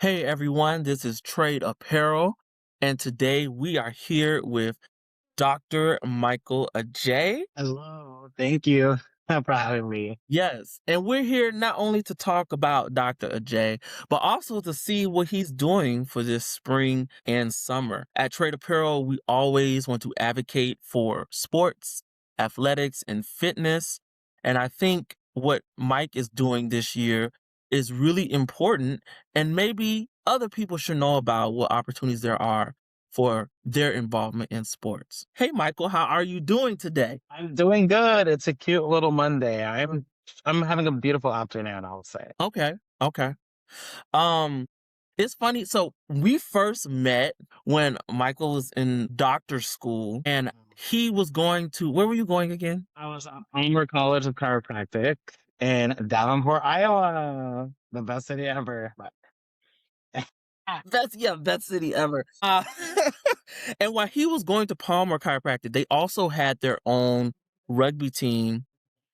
Hey everyone, this is Trade Apparel, and today we are here with Dr. Michael Agyei. Hello, thank you for having me. Yes, and we're here not only to talk about Dr. Agyei, but also to see what he's doing for this spring and summer. At Trade Apparel, we always want to advocate for sports, athletics, and fitness. And I think what Mike is doing this year is really important, and maybe other people should know about what opportunities there are for their involvement in sports. Hey, Michael, how are you doing today? I'm doing good. It's a cute little Monday. I'm having a beautiful afternoon, I'll say. Okay, okay. Um, it's funny. So we first met when Michael was in doctor school, and he was going to, where were you going again? I was at Palmer College of Chiropractic in Davenport, Iowa, the best city ever. But Best city ever. And while he was going to Palmer Chiropractic, they also had their own rugby team.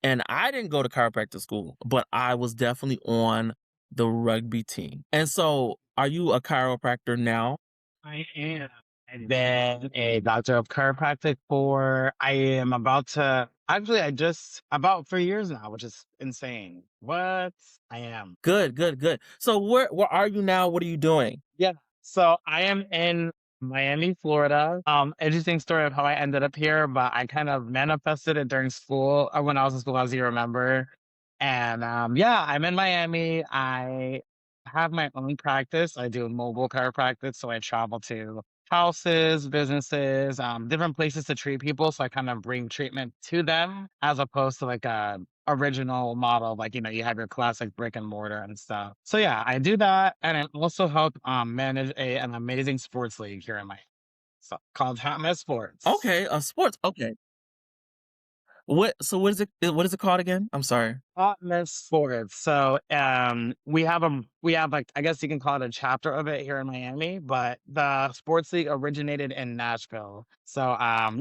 And I didn't go to chiropractic school, but I was definitely on the rugby team. And so, are you a chiropractor now? I am. I've been a doctor of chiropractic for I am about to actually I just about 3 years now, which is insane. What? I am. Good, good, good. So where are you now? What are you doing? Yeah. So I am in Miami, Florida. Interesting story of how I ended up here, but I kind of manifested it during school, or when I was in school, as you remember. And yeah, I'm in Miami. I have my own practice. I do mobile chiropractic, so I travel to houses, businesses, different places to treat people. So I kind of bring treatment to them as opposed to like a original model, like you have your classic brick and mortar and stuff. So yeah, I do that, and I also help manage an amazing sports league here in Miami, so called HotMess Sports. Okay, sports. Okay. What is it called again? I'm sorry. HotMess Sports. So we have like, I guess you can call it a chapter of it here in Miami, but the sports league originated in Nashville. So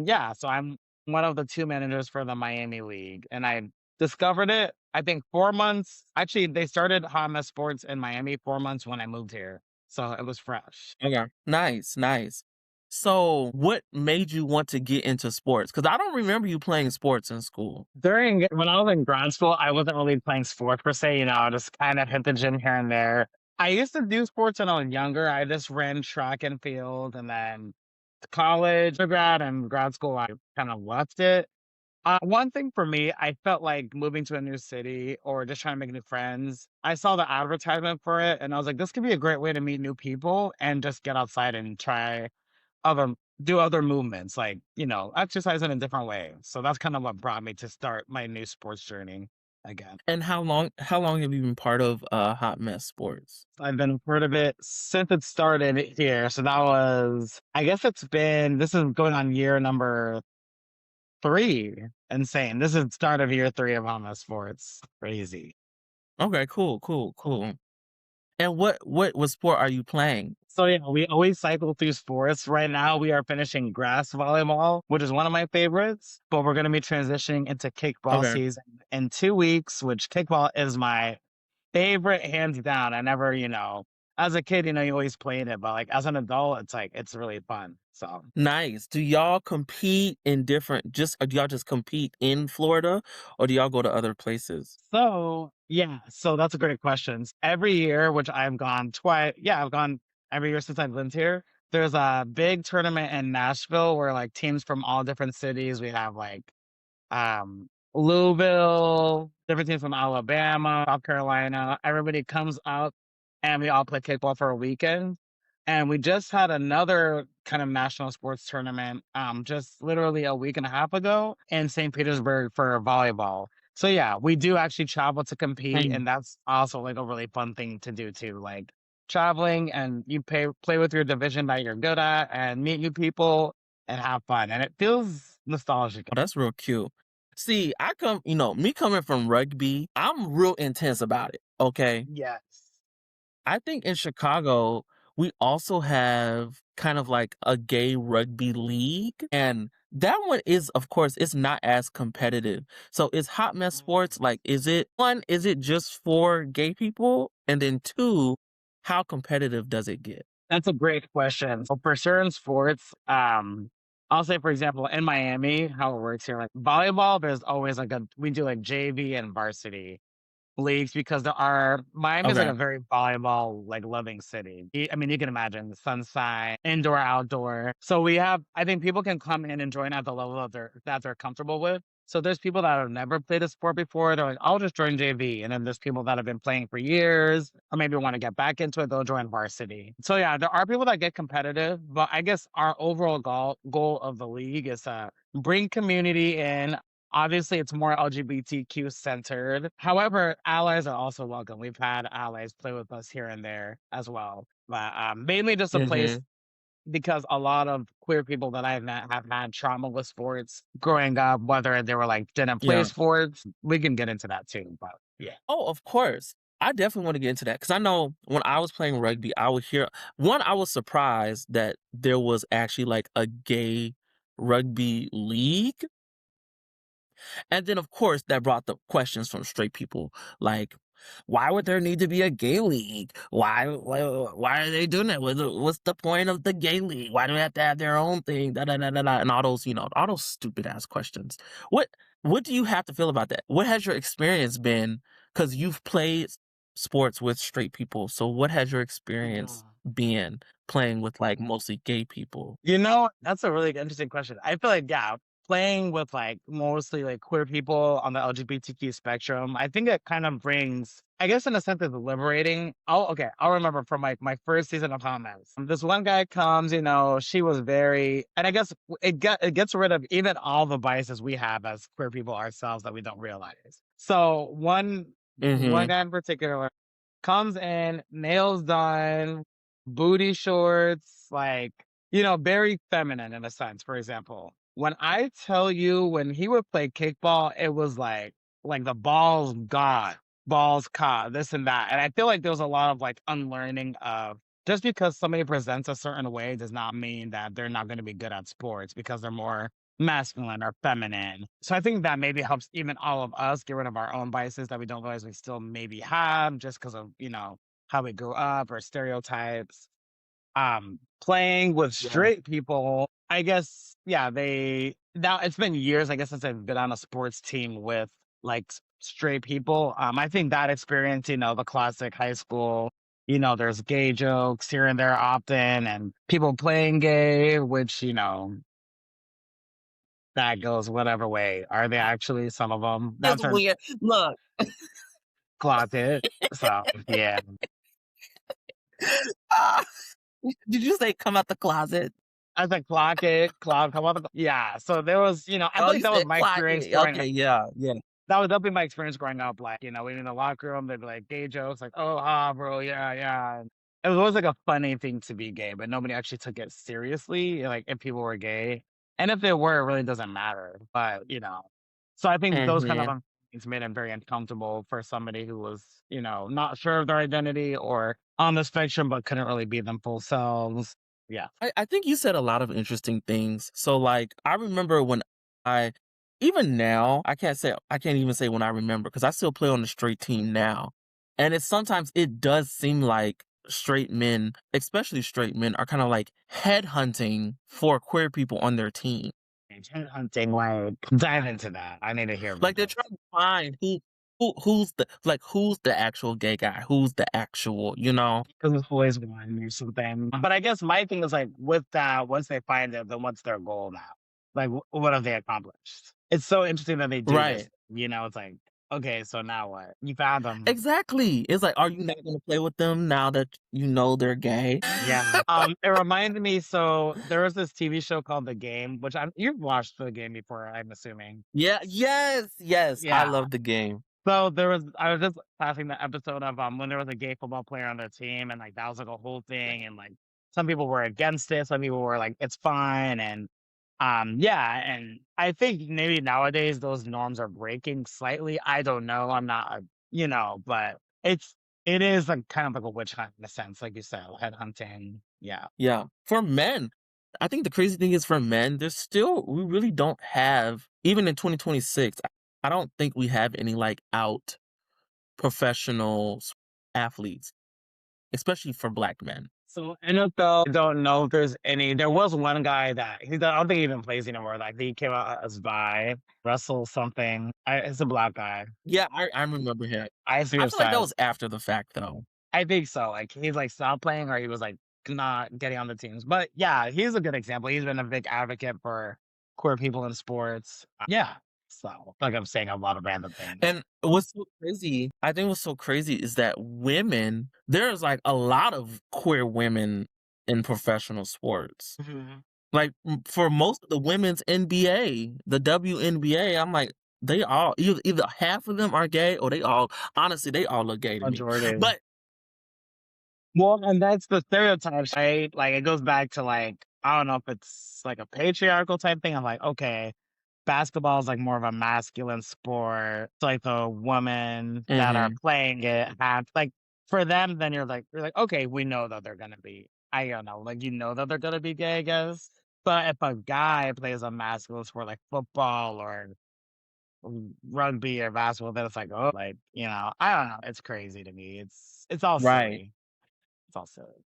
yeah, so I'm one of the two managers for the Miami League, and I discovered it. I think 4 months. Actually, they started HotMess Sports in Miami 4 months when I moved here, so it was fresh. Okay. Nice, nice. So, what made you want to get into sports? Because I don't remember you playing sports in school. During when I was in grad school, I wasn't really playing sports per se, I just kind of hit the gym here and there. I used to do sports when I was younger. I just ran track and field, and then college, undergrad, and grad school, I kind of left it. One thing for me, I felt like moving to a new city or just trying to make new friends. I saw the advertisement for it, and I was like, this could be a great way to meet new people and just get outside and try other do other movements, like, exercise in a different way. So that's kind of what brought me to start my new sports journey again. And how long have you been part of Hot Mess Sports? I've been a part of it since it started here. So that was, I guess this is going on year number 3. Insane. This is start of year 3 of Honda Sports. Crazy. Okay, cool, cool, cool. And what sport are you playing? So yeah, we always cycle through sports. Right now, we are finishing grass volleyball, which is one of my favorites. But we're going to be transitioning into kickball Okay. season in 2 weeks, which kickball is my favorite, hands down. I never, as a kid, you always played it, but like as an adult, it's like it's really fun. So Nice. Do y'all compete in do y'all just compete in Florida or do y'all go to other places? yeah, so that's a great question. Every year, which I've gone twice, yeah, I've gone every year since I've lived here. There's a big tournament in Nashville where like teams from all different cities. We have like Louisville, different teams from Alabama, South Carolina. Everybody comes up and we all play kickball for a weekend. And we just had another kind of national sports tournament just literally a week and a half ago in St. Petersburg for volleyball. So yeah, we do actually travel to compete, Mm. and that's also like a really fun thing to do too. Like traveling, and you play with your division that you're good at and meet new people and have fun. And it feels nostalgic. Oh, that's real cute. See, me coming from rugby, I'm real intense about it. Okay. Yes. I think in Chicago, we also have kind of like a gay rugby league. And that one is, of course, it's not as competitive. So is Hot Mess Sports like, is it just for gay people? And then two, how competitive does it get? That's a great question. So for certain sports, I'll say, for example, in Miami, how it works here, like volleyball, there's always like we do like JV and varsity leagues because there are Miami's like Okay. a very volleyball like loving city. I mean, you can imagine the sunshine, indoor, outdoor. So we have, I think people can come in and join at the level that they're comfortable with. So there's people that have never played a sport before. They're like, I'll just join JV. And then there's people that have been playing for years or maybe want to get back into it. They'll join varsity. So yeah, there are people that get competitive, but I guess our overall goal of the league is to bring community in. Obviously, it's more LGBTQ centered. However, allies are also welcome. We've had allies play with us here and there as well. But mainly just a place Mhm. because a lot of queer people that I've met have had trauma with sports growing up, whether they were like didn't play Yeah. sports. We can get into that too. But yeah. Oh, of course. I definitely wanna get into that because I know when I was playing rugby, I would hear I was surprised that there was actually, like, a gay rugby league. And then, of course, that brought the questions from straight people, like, "Why would there need to be a gay league? Why are they doing that? What's the point of the gay league? Why do they have to have their own thing? Da da da da da." And all those, all those stupid ass questions. What what do you have to feel about that? What has your experience been? Because you've played sports with straight people. So what has your experience Yeah. been playing with like mostly gay people? You know, that's a really interesting question. I feel like, yeah, playing with like mostly like queer people on the LGBTQ spectrum, I think it kind of brings, I guess, in a sense, it's liberating. I'll remember from my first season of HotMess. This one guy comes, she was very, and I guess it gets rid of even all the biases we have as queer people ourselves that we don't realize. So one Mm-hmm. guy in particular comes in, nails done, booty shorts, like, very feminine in a sense, for example. When I tell you when he would play kickball, it was like the balls got, balls caught, this and that. And I feel like there was a lot of like unlearning of just because somebody presents a certain way does not mean that they're not going to be good at sports because they're more masculine or feminine. So I think that maybe helps even all of us get rid of our own biases that we don't realize we still maybe have just because of, how we grew up or stereotypes. Playing with Yeah. straight people, I guess, yeah, now it's been years, I guess, since I've been on a sports team with like straight people. I think that experience, the classic high school, there's gay jokes here and there often and people playing gay, which, that goes whatever way. Are they actually some of them? It's That's our weird. Look. closet. So, yeah. Ah, did you say come out the closet? I said clock it, clock come on. Yeah. So there was, I feel Oh, like you that was said my clock experience it. growing Okay, up. yeah, yeah. That was definitely my experience growing up. Like, we in the locker room, they'd be like gay jokes, like, oh, ah, bro, yeah, yeah. And it was always like a funny thing to be gay, but nobody actually took it seriously, like if people were gay. And if they were, it really doesn't matter. But, so I think those kind of Mhm. things made it very uncomfortable for somebody who was, not sure of their identity or on the spectrum, but couldn't really be them full selves. Yeah. I think you said a lot of interesting things. So, like, I remember when I even now, I can't even say when I remember because I still play on the straight team now. And it's sometimes it does seem like straight men, especially straight men, are kind of like headhunting for queer people on their team. And hunting, like, dive into that. I need to hear about Like they're this. trying to find who's the actual gay guy, who's the actual, you know? Because it's always one or something. But I guess my thing is like with that, once they find it, then what's their goal now? Like, what have they accomplished? It's so interesting that they do this. Right. It's like, okay, so now what? You found them. Exactly. It's like, are you not gonna play with them now that you know they're gay? Yeah. It reminded me. So there was this TV show called The Game, which you've watched The Game before, I'm assuming. Yeah, yes, yes. I Yeah. love the game. So I was just passing the episode of when there was a gay football player on their team, and like that was like a whole thing, and like some people were against it, some people were like it's fine, and yeah, and I think maybe nowadays those norms are breaking slightly. I don't know. I'm not, but it is like kind of like a witch hunt in a sense, like you said, headhunting. Yeah. Yeah. For men, I think the crazy thing is for men, we really don't have even in 2026, I don't think we have any like out professional athletes. especially for black men? So NFL, I don't know if there's any. There was one guy that I don't think he even plays anymore. Like he came out as bi, Russell something. It's a black guy. Yeah, I remember him. I used to be I feel like that obsessed. was after the fact though. I think so. Like he's like stopped playing or he was like not getting on the teams. But yeah, he's a good example. He's been a big advocate for queer people in sports. Yeah. So like I'm saying a lot of random things. And what's so crazy, I think what's so crazy is that women, there's like a lot of queer women in professional sports. Mhm. Like for most of the women's NBA, the WNBA, I'm like, they all either half of them are gay or they all honestly they all look gay to me. Majority. But Well, and that's the stereotypes, right? Like it goes back to like, I don't know if it's like a patriarchal type thing. I'm like, okay, basketball is like more of a masculine sport. It's like the women that are mhm, playing it have like for them, then you're like, okay, we know that they're gonna be, I don't know, like you know that they're gonna be gay, I guess. But if a guy plays a masculine sport like football or rugby or basketball, then it's like, oh, like, I don't know. It's crazy to me. It's all right. silly. It's all silly.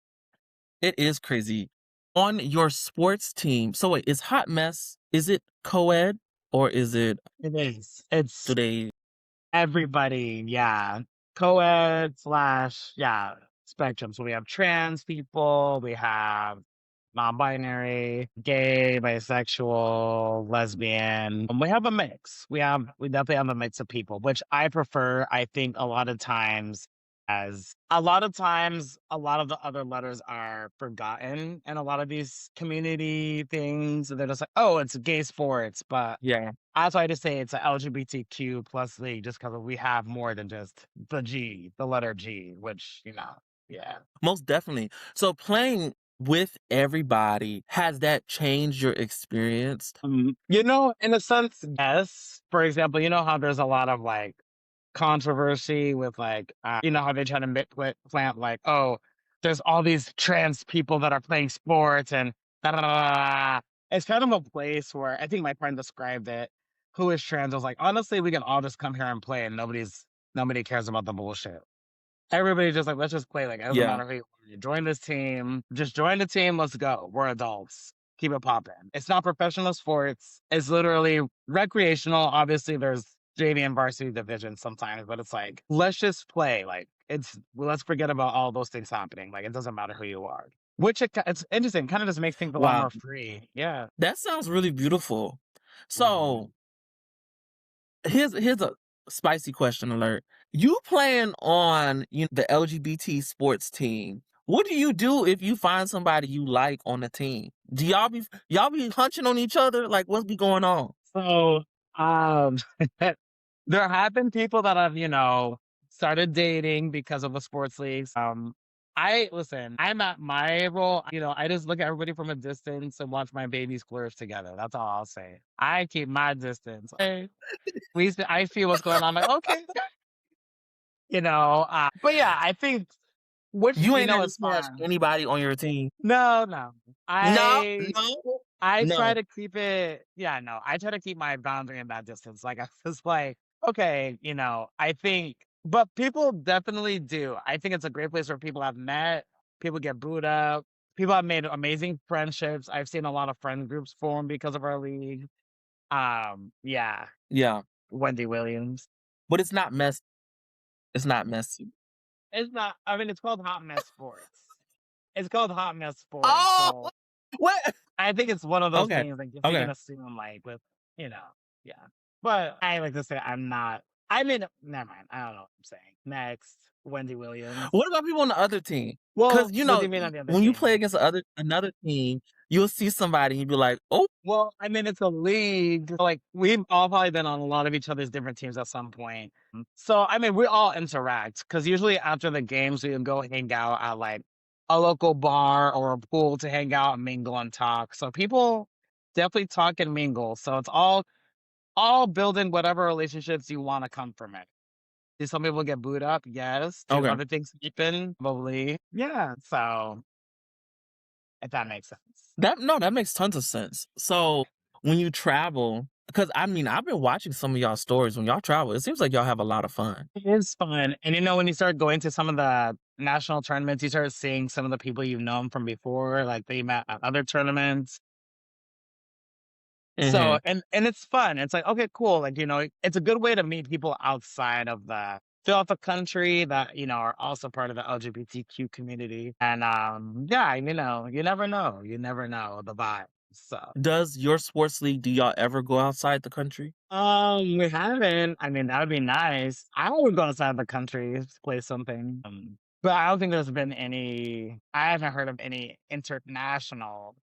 It is crazy. On your sports team, so wait, is Hot Mess, is it co-ed or is it It is. do It's they everybody, yeah. Co-ed slash, yeah, spectrum. So we have trans people, we have non-binary, gay, bisexual, lesbian. And we have a mix. We definitely have a mix of people, which I prefer. I think a lot of times as a lot of times a lot of the other letters are forgotten and a lot of these community things. They're just like, oh, it's gay sports, but yeah. that's why I just say it's a LGBTQ plus league just because we have more than just the letter G, which, yeah. Most definitely. So playing with everybody, has that changed your experience? In a sense, yes. For example, you know how there's a lot of like controversy with like, you know how they try to plant like, oh, there's all these trans people that are playing sports and da da da da. Da. It's kind of a place where I think my friend described it. Who is trans? I was like, honestly, we can all just come here and play, and nobody cares about the bullshit. Everybody's just like, let's just play. Like, it doesn't Yeah. matter who you are. You join this team. Just join the team. Let's go. We're adults. Keep it popping. It's not professional sports. It's literally recreational. Obviously, there's JV and varsity divisions sometimes, but it's like, let's just play. Like, let's forget about all those things happening. Like, it doesn't matter who you are. It's interesting. Kind of just makes things a lot Wow. more free. Yeah. That sounds really beautiful. Mhm. So here's a spicy question alert. You playing on the LGBT sports team. What do you do if you find somebody you like on the team? Do y'all be hunching on each other? Like what's be going on? So, um, there have been people that have, started dating because of the sports leagues. I'm at my role, I just look at everybody from a distance and watch my babies flourish together. That's all I'll say. I keep my distance. Hey, I see what's going on. I'm like, okay, but yeah, I think which, You ain't ever is smashed fun. anybody on your team. No, no. No, I no, I try no. to keep it yeah, no, I try to keep my boundary in that distance. Like, I was like, okay, I think but people definitely do. I think it's a great place where people have met, people get booed up, people have made amazing friendships. I've seen a lot of friend groups form because of our league. Yeah, Yeah. Wendy Williams. But it's not messy. It's not messy. It's not I mean, it's called Hot Mess Sports. It's called Hot Mess Sports, Oh, so what? I think it's one of those Okay. things, like, if you Okay. can assume, like, with you know, yeah. But I like to say I'm not I mean, never mind, I don't know what I'm saying. Next, Wendy Williams. What about people on the other team? Because Well, what do you mean on the other when you play team? against another team, you'll see somebody and you'll be like, "Oh, Well, I mean, it's a league. Like, we've all probably been on a lot of each other's different teams at some point. So, I mean, we all interact because usually after the games, we can go hang out at like a local bar or a pool to hang out and mingle and talk. So people definitely talk and mingle. So it's all building whatever relationships you want to come from it. Do some people get booed up? Yes. Do okay." other things happen? Probably. Yeah. So if that makes sense. That makes tons of sense. So when you travel, because I mean, I've been watching some of y'all stories when y'all travel. It seems like y'all have a lot of fun. It is fun. And when you start going to some of the national tournaments, you start seeing some of the people you've known from before, like they met at other tournaments. So Mhm. and it's fun. It's like, okay, cool. Like, it's a good way to meet people outside of the country that, are also part of the LGBTQ community. And yeah, you never know. You never know the vibe. So Does your sports league do y'all ever go outside the country? we haven't. I mean, that would be nice. I would go outside the country to play something. But I don't think there's been any I haven't heard of any international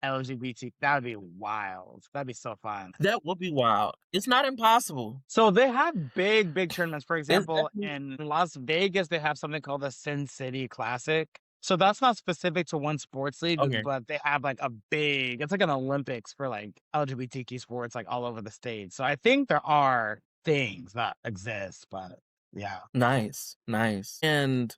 LGBT. That would be wild. That'd be so fun. That would be wild. It's not impossible. So they have big, big tournaments. For It's example, definitely in Las Vegas, they have something called the Sin City Classic. So that's not specific to one sports league, okay. but they have like it's like an Olympics for like LGBTQ sports, like all over the state. So I think there are things that exist, but yeah. Nice, nice. And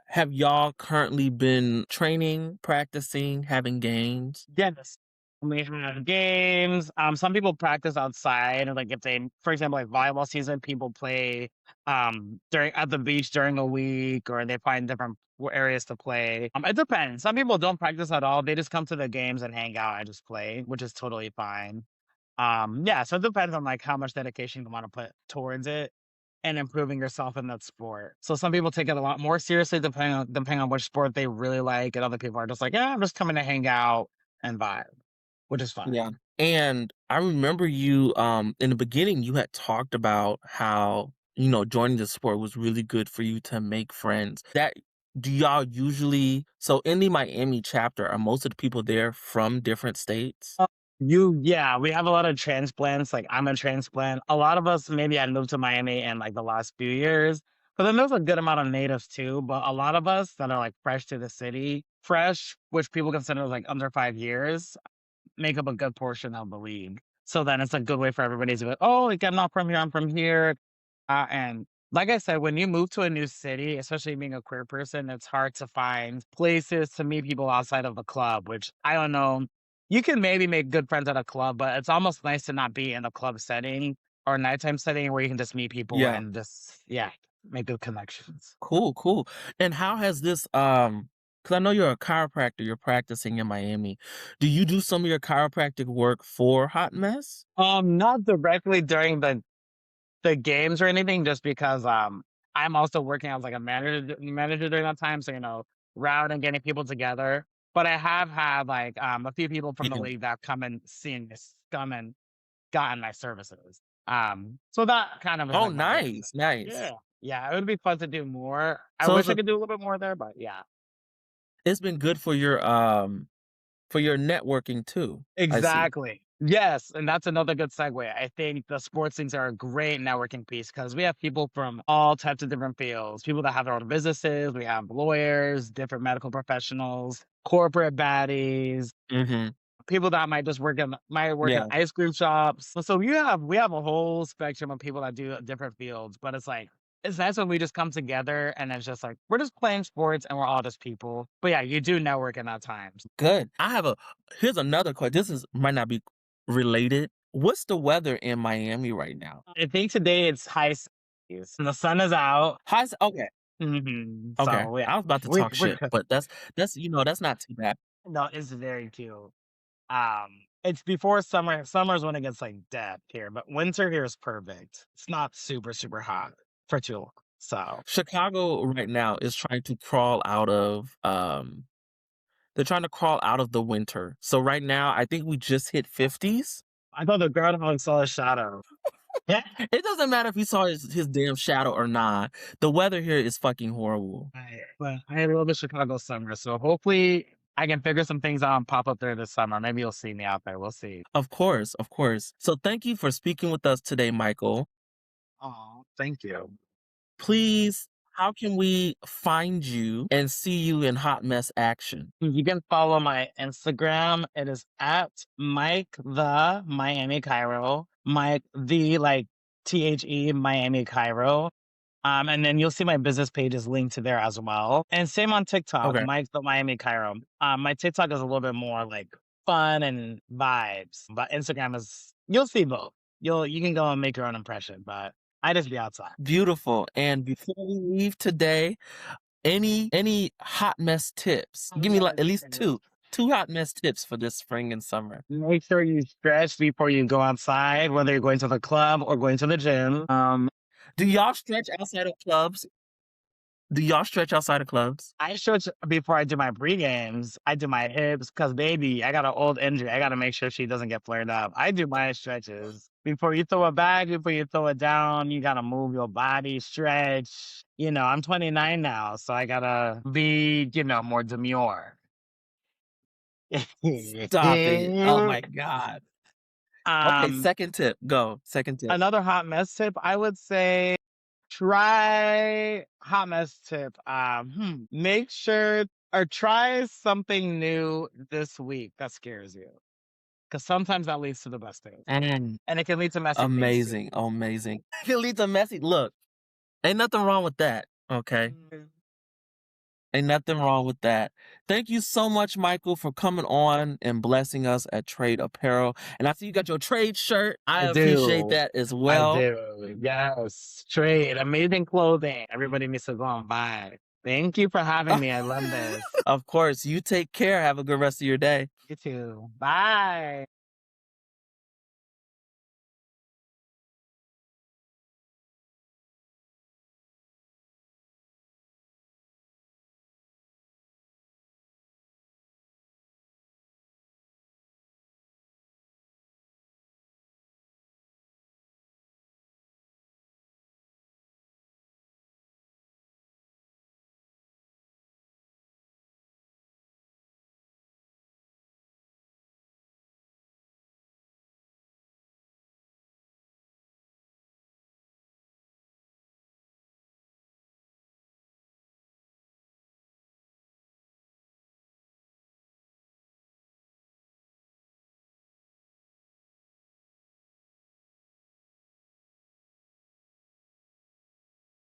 have y'all currently been training, practicing, having games? Yes. We have games. Some people practice outside, and like if they, for example, like volleyball season, people play during at the beach during a week, or they find different areas to play. It depends. Some people don't practice at all. They just come to the games and hang out and just play, which is totally fine. Yeah, so it depends on like how much dedication you want to put towards it and improving yourself in that sport. So some people take it a lot more seriously depending on which sport they really like, and other people are just like, yeah, I'm just coming to hang out and vibe, which is fine. Yeah. And I remember you in the beginning you had talked about how, joining the sport was really good for you to make friends. That do y'all usually so in the Miami chapter, are most of the people there from different states? Uh, yeah, we have a lot of transplants. Like I'm a transplant. A lot of us maybe I moved to Miami in like the last few years. But then there's a good amount of natives too. But a lot of us that are like fresh to the city, fresh, which people consider like under 5 years, make up a good portion of the league. So then it's a good way for everybody to be like, oh, like I'm not from here, I'm from here. And like I said, when you move to a new city, especially being a queer person, it's hard to find places to meet people outside of the club, which I don't know. You can maybe make good friends at a club, but it's almost nice to not be in a club setting or nighttime setting where you can just meet people Yeah. and just, yeah, make good connections. Cool, cool. And how has this because I know you're a chiropractor, you're practicing in Miami. Do you do some of your chiropractic work for HotMess? Not directly during the games or anything, just because I'm also working as like a manager during that time. So routing, getting people together. But I have had like a few people from the Yeah. league that come and seen this come and gotten my services. So that kind of is Oh, like my bread and nice, butter. nice. Yeah. Yeah, it would be fun to do more. I So wish I could do a little bit more there, but yeah. it's been good for your networking too, I see. Exactly. Yes, and that's another good segue. I think the sports things are a great networking piece because we have people from all types of different fields. People that have their own businesses. We have lawyers, different medical professionals, corporate baddies, Mhm. people that might work in Yeah, ice cream shops. So we have a whole spectrum of people that do different fields. But it's like it's nice when we just come together and it's just like we're just playing sports and we're all just people. But yeah, you do network in that times. good. Here's another question. This is might not be related. What's the weather in Miami right now? I think today it's high 60s and the sun is out. Okay, okay. So yeah, I was about to we talk we're shit, good. but that's not too bad. No, it's very cute. It's before summer. Summer's when it gets like dead here, but winter here is perfect. It's not super super hot for too long. So Chicago right now is trying to crawl out of they're trying to crawl out of the winter. So right now, I think we just hit 50s. I thought the groundhog saw a shadow. Yeah, It doesn't matter if he saw his damn shadow or not. The weather here is fucking horrible. but I love the Chicago summer. So hopefully I can figure some things out and pop up there this summer. Maybe you'll see me out there. We'll see. Of course, of course. So thank you for speaking with us today, Michael. Oh, thank you. Please, how can we find you and see you in hot mess action? You can follow my Instagram. It is at Mike the Miami Cairo. Mike the like Miami Cairo. And then you'll see my business page is linked to there as well. And same on TikTok, Okay. Mike the Miami Cairo. My TikTok is a little bit more like fun and vibes, but Instagram is you'll see both. You can go and make your own impression, but I just be outside. Beautiful. And before we leave today, Any hot mess tips? Oh, Give me like at yes, least yes. two hot mess tips for this spring and summer. Make sure you stretch before you go outside, whether you're going to the club or going to the gym. Do y'all stretch outside of clubs? Do y'all stretch outside of clubs? I stretch before I do my pre-games. I do my hips because, baby, I got an old injury. I got to make sure she doesn't get flared up. I do my stretches. Before you throw it back, before you throw it down, you got to move your body, stretch. I'm 29 now, so I got to be, more demure. Stop it. Oh my God. Okay, um, second tip. Go. Second tip. Another hot mess tip, I would say try hot mess tip. Make sure or try something new this week that scares you. Because sometimes that leads to the best things. Mm, And it can lead to messy things too. amazing. Amazing. It leads to messy. Look, ain't nothing wrong with that. Okay. Ain't nothing wrong with that. Thank you so much, Michael, for coming on and blessing us at Trade Apparel. And I see you got your trade shirt. I I appreciate do. that as I well. do. Yes. Trade. Amazing clothing. Everybody needs to go and buy. Thank you for having me. I love this. Of course. You take care. Have a good rest of your day. You too. Bye.